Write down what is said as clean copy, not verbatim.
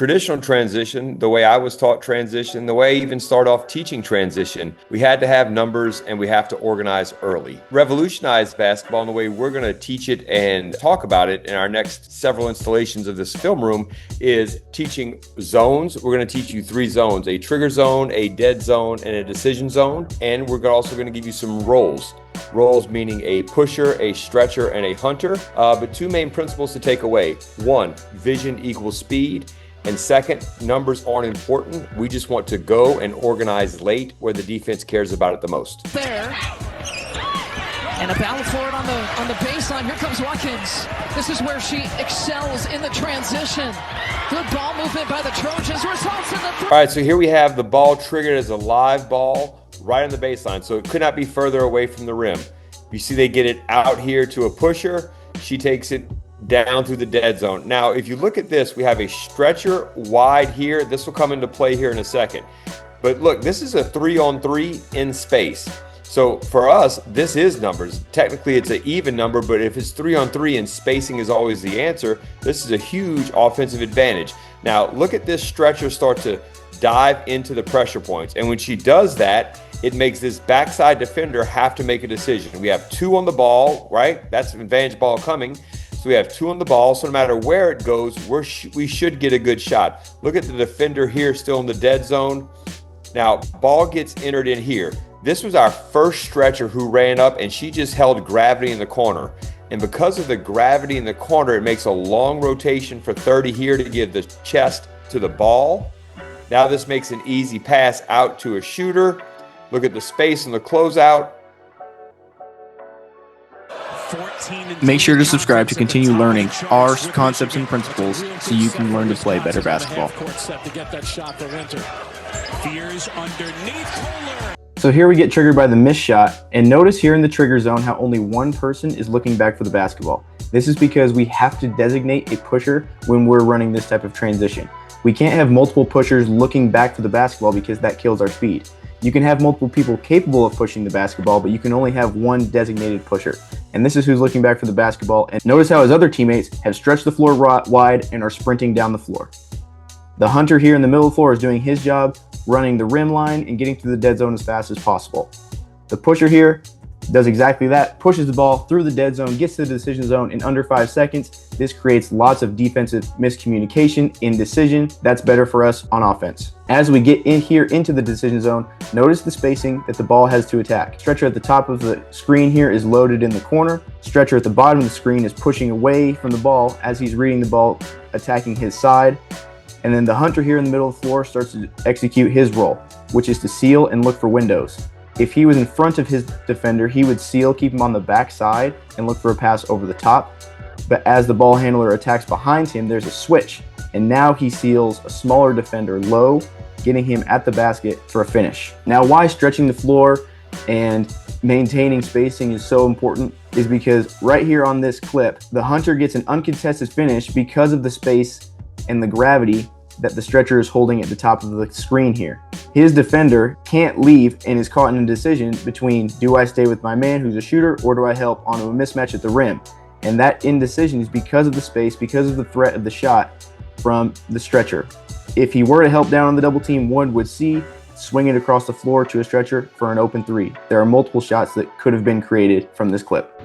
Traditional transition, the way I was taught transition, the way I even start off teaching transition, we had to have numbers and we have to organize early. Revolutionized basketball in the way we're going to teach it and talk about it in our next several installations of this film room is teaching zones. We're going to teach you 3 zones: a trigger zone, a dead zone, and a decision zone. And we're also going to give you some roles. Roles meaning a pusher, a stretcher, and a hunter. But 2 main principles to take away. 1, vision equals speed. And second, numbers aren't important. We just want to go and organize late where the defense cares about it the most. There. And a battle for it on the baseline. Here comes Watkins. This is where she excels in the transition. Good ball movement by the Trojans. Results in the... All right, so here we have the ball triggered as a live ball right on the baseline. So it could not be further away from the rim. You see they get it out here to a pusher. She takes it down through the dead zone. Now, if you look at this, we have a stretcher wide here. This will come into play here in a second. But look, this is a 3-on-3 in space. So for us, this is numbers. Technically, it's an even number, but if it's 3-on-3 and spacing is always the answer, this is a huge offensive advantage. Now, look at this stretcher start to dive into the pressure points. And when she does that, it makes this backside defender have to make a decision. We have 2 on the ball, right? That's an advantage ball coming. So we have 2 on the ball, so no matter where it goes, we should get a good shot. Look at the defender here still in the dead zone. Now, ball gets entered in here. This was our first stretcher who ran up, and she just held gravity in the corner. And because of the gravity in the corner, it makes a long rotation for 30 here to give the chest to the ball. Now this makes an easy pass out to a shooter. Look at the space in the closeout. Make sure to subscribe to continue learning our concepts and principles so you can learn to play better basketball. So here we get triggered by the missed shot, and notice here in the trigger zone how only 1 person is looking back for the basketball. This is because we have to designate a pusher when we're running this type of transition. We can't have multiple pushers looking back for the basketball because that kills our speed. You can have multiple people capable of pushing the basketball, but you can only have 1 designated pusher. And this is who's looking back for the basketball. And notice how his other teammates have stretched the floor wide and are sprinting down the floor. The hunter here in the middle of the floor is doing his job, running the rim line and getting through the dead zone as fast as possible. The pusher here does exactly that, pushes the ball through the dead zone, gets to the decision zone in under 5 seconds. This creates lots of defensive miscommunication, indecision. That's better for us on offense. As we get in here into the decision zone, notice the spacing that the ball has to attack. Stretcher at the top of the screen here is loaded in the corner. Stretcher at the bottom of the screen is pushing away from the ball as he's reading the ball, attacking his side. And then the hunter here in the middle of the floor starts to execute his role, which is to seal and look for windows. If he was in front of his defender, he would seal, keep him on the back side, and look for a pass over the top. But as the ball handler attacks behind him, there's a switch. And now he seals a smaller defender low, getting him at the basket for a finish. Now, why stretching the floor and maintaining spacing is so important is because right here on this clip, the hunter gets an uncontested finish because of the space and the gravity that the stretcher is holding at the top of the screen here. His defender can't leave and is caught in a decision between, do I stay with my man who's a shooter, or do I help onto a mismatch at the rim? And that indecision is because of the space, because of the threat of the shot from the stretcher. If he were to help down on the double team, one would see, swing it across the floor to a stretcher for an open 3. There are multiple shots that could have been created from this clip.